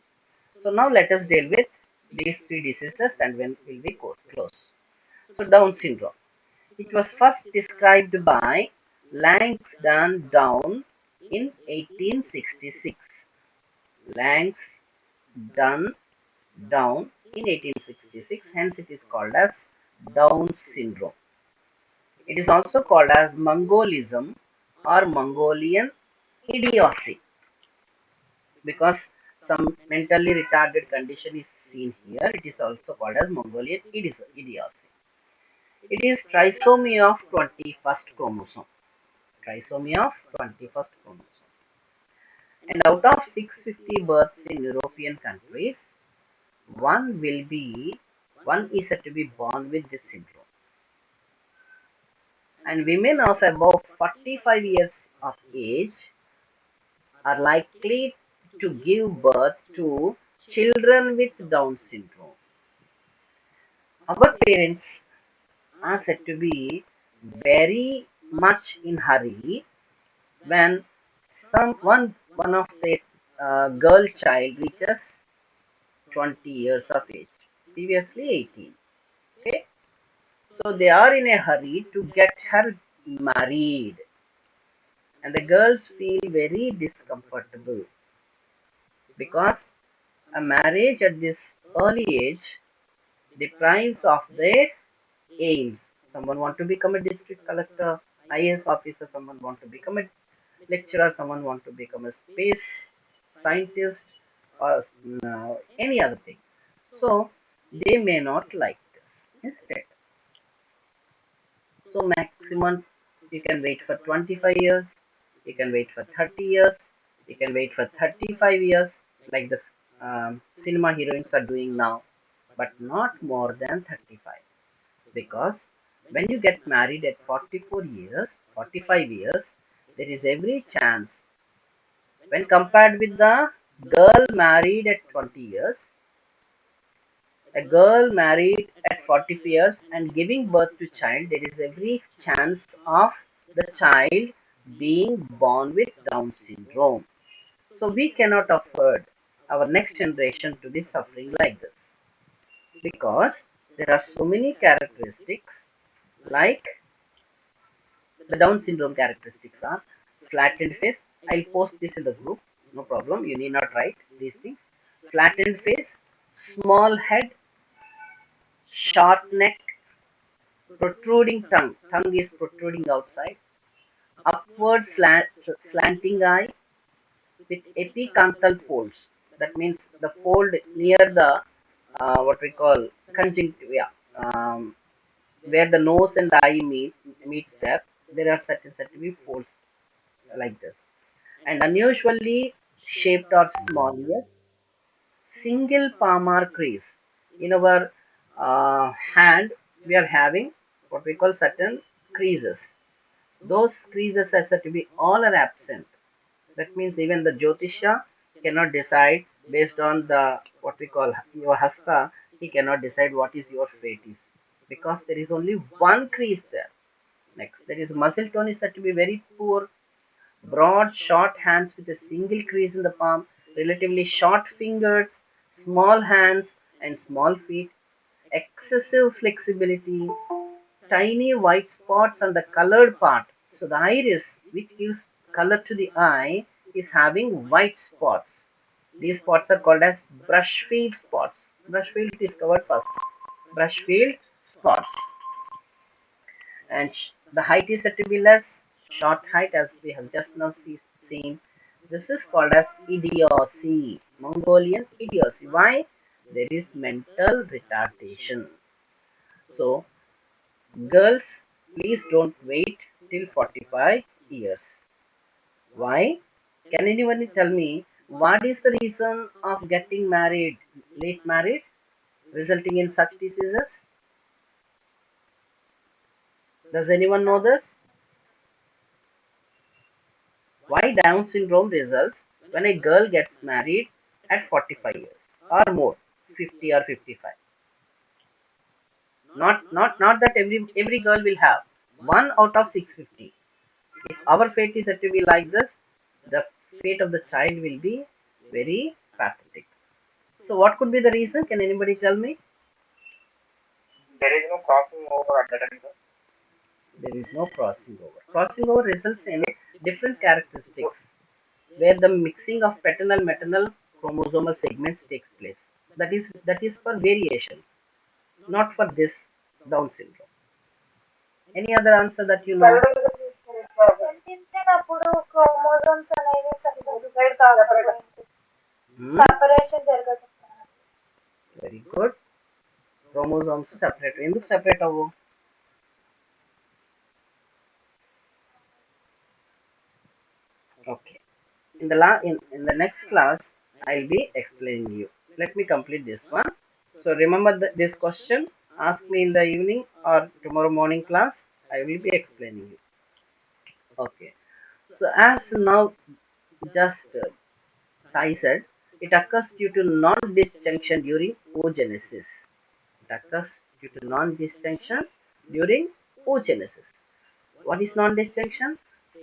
So now let us deal with these three diseases and when will we close. So Down syndrome. It was first described by Langston Down in 1866. Langston Down in 1866, hence it is called as Down syndrome. It is also called as Mongolism or Mongolian idiocy because some mentally retarded condition is seen here. It is also called as Mongolian idiocy. It is trisomy of 21st chromosome. Trisomy of 21st chromosome. And out of 650 births in European countries, one is said to be born with this syndrome. And women of above 45 years of age are likely to give birth to children with Down syndrome. Our parents are said to be very much in hurry when one of the girl child reaches 20 years of age, previously 18. Okay, so they are in a hurry to get her married, and the girls feel very discomfortable because a marriage at this early age deprives of their aims. Someone want to become a district collector, IAS officer, someone want to become a lecturer, someone want to become a space scientist or any other thing. So they may not like this, isn't it? So maximum you can wait for 25 years, you can wait for 30 years, you can wait for 35 years like the cinema heroines are doing now, but not more than 35 because when you get married at 44 years, 45 years, there is every chance when compared with the girl married at 20 years, a girl married at 40 years and giving birth to child, there is every chance of the child being born with Down syndrome. So we cannot afford our next generation to be suffering like this because there are so many characteristics like The Down syndrome characteristics are flattened face. I'll post this in the group. No problem. You need not write these things. Flattened face, small head, short neck, protruding tongue. Tongue is protruding outside. Upward slanting eye with epicanthal folds. That means the fold near the what we call conjunctiva, where the nose and the eye meets there. There are certain folds like this, and unusually shaped or small ears. Single palmar crease. In our hand, we are having what we call certain creases. Those creases are said to be all are absent. That means even the Jyotisha cannot decide based on the what we call your hasta. He cannot decide what is your fate is because there is only one crease there. Next, there is muscle tone is said to be very poor. Broad, short hands with a single crease in the palm, relatively short fingers, small hands and small feet, excessive flexibility, tiny white spots on the colored part. So the iris, which gives color to the eye, is having white spots. These spots are called as brush field spots. Brush field is covered first. Brush field spots. And the height is said to be less. Short height, as we have just now seen. This is called as idiocy. Mongolian idiocy. Why? There is mental retardation. So girls, please don't wait till 45 years. Why? Can anyone tell me what is the reason of getting married, late married, resulting in such diseases? Does anyone know this? Why Down syndrome results when a girl gets married at 45 years or more, 50 or 55? Not that every girl will have. One out of 650. If our fate is said to be like this, the fate of the child will be very pathetic. So, what could be the reason? Can anybody tell me? There is no crossing over at the time. There is no crossing over. Crossing over results in different characteristics where the mixing of paternal maternal chromosomal segments takes place. That is for variations, not for this Down syndrome. Any other answer that you know? జన్మించినప్పుడు chromosomes అనేవి సరిగ్గా divide కాకపోవడం Hmm? Separation జరగదు. Very good. Chromosomes separate. ఎందుకు separate అవ్వు? Okay. In the next class, I'll be explaining you. Let me complete this one. So remember this question. Ask me in the evening or tomorrow morning class. I will be explaining you. Okay. So as now just Sai said, it occurs due to non-disjunction during oogenesis. It occurs due to non-disjunction during oogenesis. What is non-disjunction?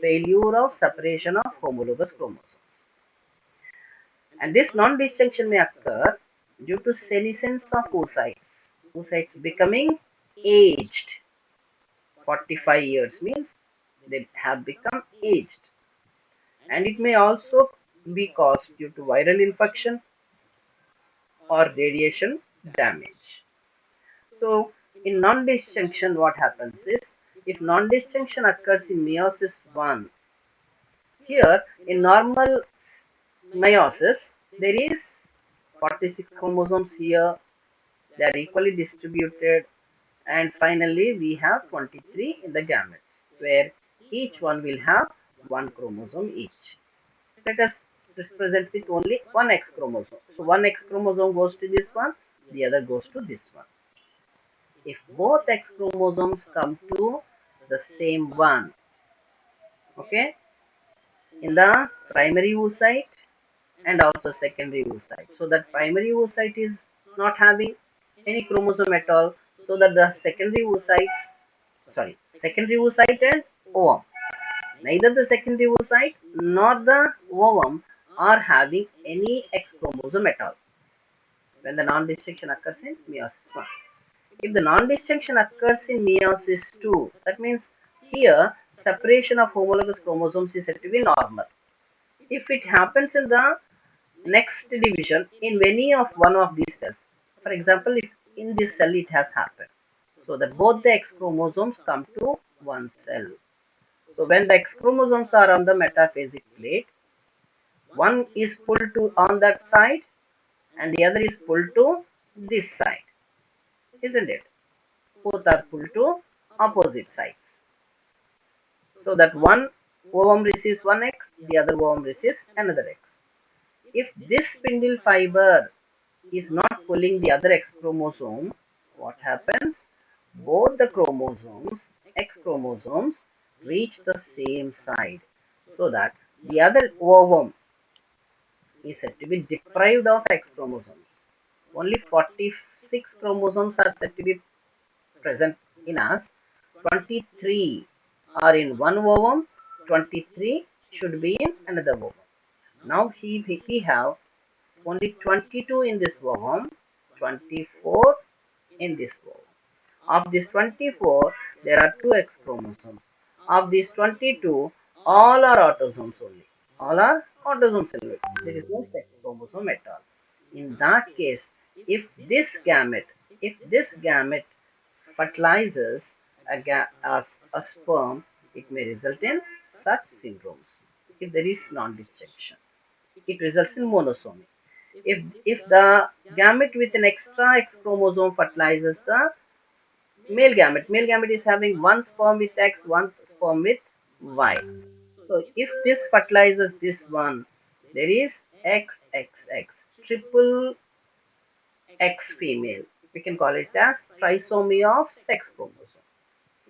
Failure of separation of homologous chromosomes. And this non-disjunction may occur due to senescence of oocytes. Oocytes becoming aged. 45 years means they have become aged. And it may also be caused due to viral infection or radiation damage. So, in non-disjunction, what happens is if non-disjunction occurs in meiosis 1, here in normal meiosis, there is 46 chromosomes here, they are equally distributed, and finally we have 23 in the gametes, where each one will have one chromosome each. Let us represent with only one X chromosome. So one X chromosome goes to this one, the other goes to this one. If both X chromosomes come to the same one, okay, in the primary oocyte and also secondary oocyte. So that primary oocyte is not having any chromosome at all. So that the secondary oocyte and ovum. Neither the secondary oocyte nor the ovum are having any X chromosome at all when the non-distinction occurs in meiosis 1. If the non-distinction occurs in meiosis 2, that means here separation of homologous chromosomes is said to be normal. If it happens in the next division in any of one of these cells, for example, if in this cell it has happened, so that both the X chromosomes come to one cell. So when the X chromosomes are on the metaphasic plate, one is pulled to on that side and the other is pulled to this side, isn't it? Both are pulled to opposite sides. So that one ovum receives one X, the other ovum receives another X. If this spindle fiber is not pulling the other X chromosome, what happens? Both the chromosomes, X chromosomes, reach the same side, so that the other ovum is said to be deprived of X chromosomes. Only 46 chromosomes are said to be present in us. 23 are in one ovum, 23 should be in another ovum. Now he have only 22 in this ovum, 24 in this ovum. Of these 24, there are two X chromosomes. Of these 22, all are autosomes only. All are autosomes only. There is no sex chromosome at all. In that case, if this gamete fertilizes a sperm, it may result in such syndromes. If there is non-disjunction, it results in monosomy. If the gamete with an extra X chromosome fertilizes the male gamete is having one sperm with X, one sperm with Y. So if this fertilizes this one, there is XXX, triple X female. We can call it as trisomy of sex chromosome.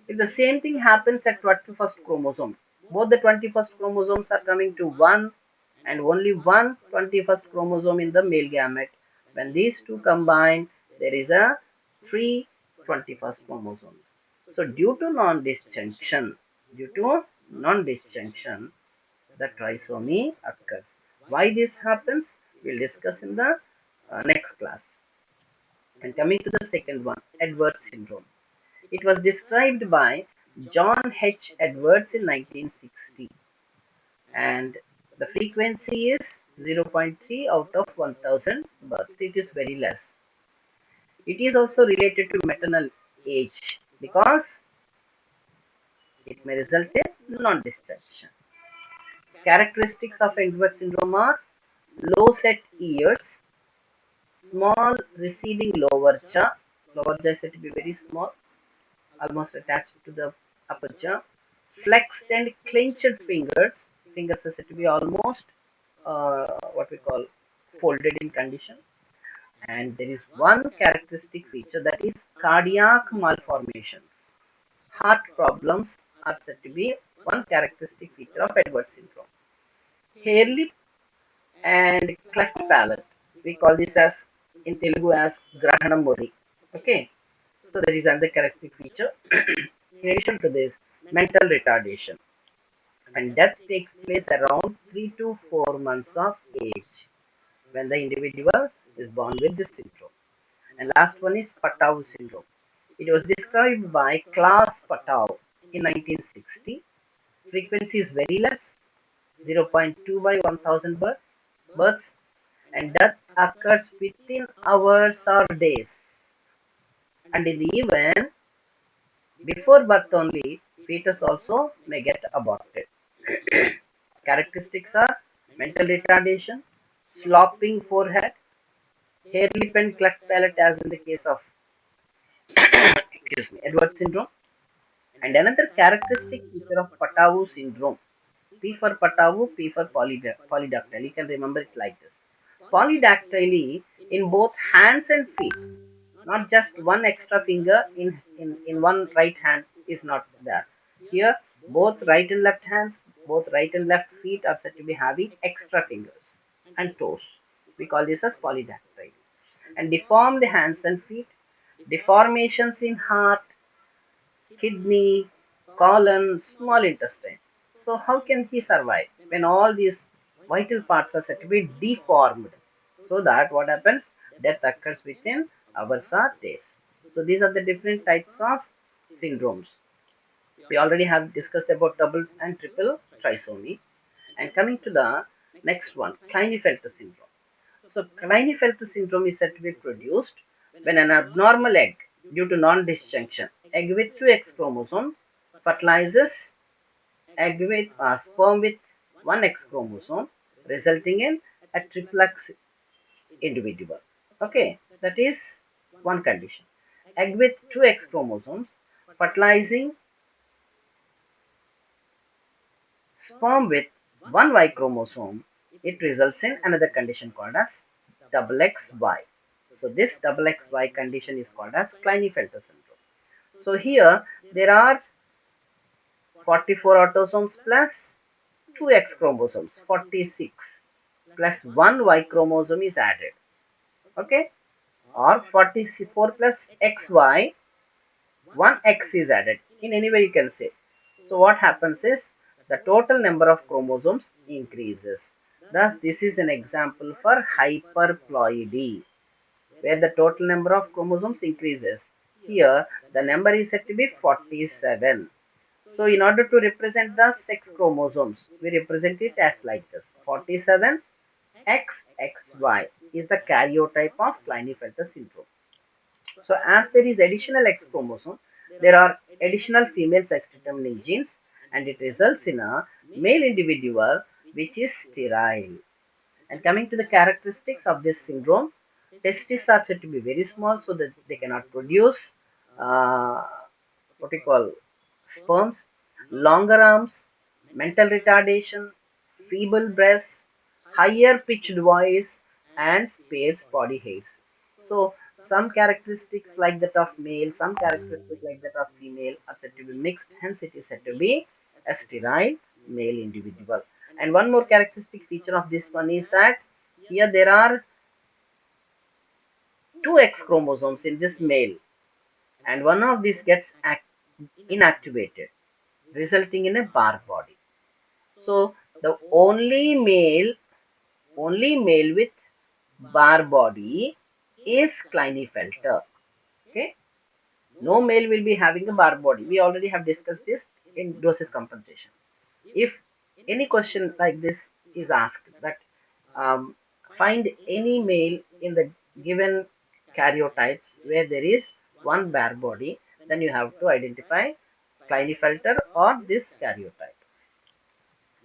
If the same thing happens at 21st chromosome, both the 21st chromosomes are coming to one and only one 21st chromosome in the male gamete. When these two combine, there is a three 21st chromosomes. So due to non-disjunction, the trisomy occurs. Why this happens, we'll discuss in the next class. And coming to the second one, Edwards syndrome. It was described by John H. Edwards in 1960, and the frequency is 0.3 out of 1000 births. It is very less. It is also related to maternal age because it may result in non-discharge. Characteristics of Edwards syndrome are low set ears, small receding lower jaw. Lower jaw is said to be very small, almost attached to the upper jaw. Flexed and clenched fingers. Fingers are said to be almost what we call folded in condition. And there is one characteristic feature, that is cardiac malformations. Heart problems are said to be one characteristic feature of Edwards syndrome. Hair lip and cleft palate. We call this as in Telugu as Grahanam Modi. Okay. So there is another characteristic feature. In addition to this, mental retardation, and death takes place around 3 to 4 months of age when the individual is born with this syndrome. And last one is Patau syndrome. It was described by Klaus Patau in 1960. Frequency is very less, 0.2 by 1000 births, and death occurs within hours or days. And in the event before birth only, fetus also may get aborted. Characteristics are mental retardation, slopping forehead, hair lip and cleft palate as in the case of Edwards syndrome. And another characteristic feature of Patau syndrome, P for Patau, P for polydactyly. You can remember it like this. Polydactyly in both hands and feet, not just one extra finger in one right hand is not there. Here, both right and left hands, both right and left feet are said to be having extra fingers and toes. We call this as polydactyly. And deformed hands and feet, deformations in heart, kidney, colon, small intestine. So how can he survive when all these vital parts are said to be deformed? So that what happens? Death occurs within hours or days. So these are the different types of syndromes. We already have discussed about double and triple trisomy. And coming to the next one, Klinefelter syndrome. So Klinefelter syndrome is said to be produced when an abnormal egg, due to non-disjunction, egg with two X chromosome fertilizes egg with sperm with one X chromosome, resulting in a triple X individual. Okay, that is one condition. Egg with two X chromosomes fertilizing sperm with one Y chromosome, it results in another condition called as double XY. So this double XY condition is called as Klinefelter syndrome. So here there are 44 autosomes plus 2 X chromosomes, 46 plus 1 Y chromosome is added. Okay, or 44 plus XY, 1 X is added. In any way you can say. So what happens is the total number of chromosomes increases. Thus this is an example for hyperploidy, where the total number of chromosomes increases. Here the number is said to be 47. So in order to represent the sex chromosomes, we represent it as like this. 47 XXY is the karyotype of Klinefelter syndrome. So as there is additional X chromosome, there are additional female sex determining genes, and it results in a male individual which is sterile. And coming to the characteristics of this syndrome, testes are said to be very small so that they cannot produce uh, what we call sperms, longer arms, mental retardation, feeble breasts, higher pitched voice, and sparse body hairs. So some characteristics like that of male, some characteristics like that of female are said to be mixed, hence it is said to be a sterile male individual. And one more characteristic feature of this one is that here there are two X chromosomes in this male, and one of these gets inactivated, resulting in a bar body. So the only male with bar body is Klinefelter. Okay, no male will be having a bar body. We already have discussed this in doses compensation. If any question like this is asked, that um, find any male in the given karyotypes where there is one bare body, then you have to identify Klinefelter or this karyotype.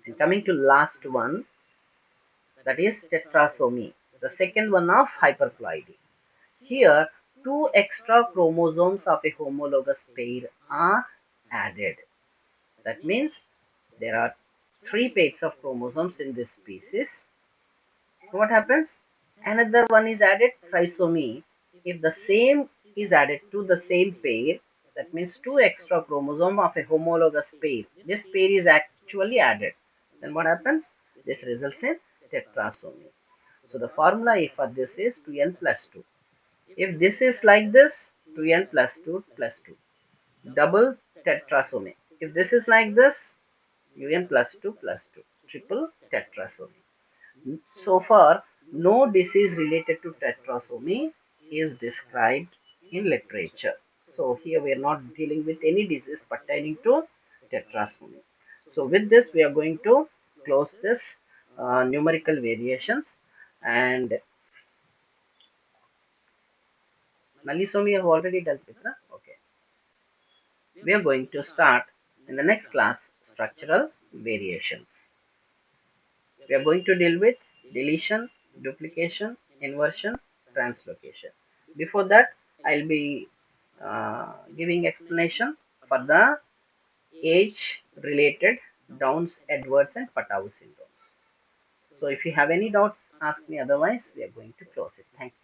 And coming to last one, that is tetrasomy, the second one of hyperploidy. Here, two extra chromosomes of a homologous pair are added. That means there are three pairs of chromosomes in this species. What happens? Another one is added, trisomy. If the same is added to the same pair, that means two extra chromosomes of a homologous pair. This pair is actually added. Then what happens? This results in tetrasomy. So the formula for this is 2n plus 2. If this is like this, 2n plus 2 plus 2. Double tetrasomy. If this is like this, un plus 2 plus 2. Triple tetrasomy. So far, no disease related to tetrasomy is described in literature. So here we are not dealing with any disease pertaining to tetrasomy. So with this, we are going to close this numerical variations, and Nalisomy have already dealt with. Na? Okay. We are going to start in the next class structural variations. We are going to deal with deletion, duplication, inversion, translocation. Before that, I'll be giving explanation for the age-related Downs, Edwards, and Patau syndromes. So if you have any doubts, ask me. Otherwise, we are going to close it. Thank you.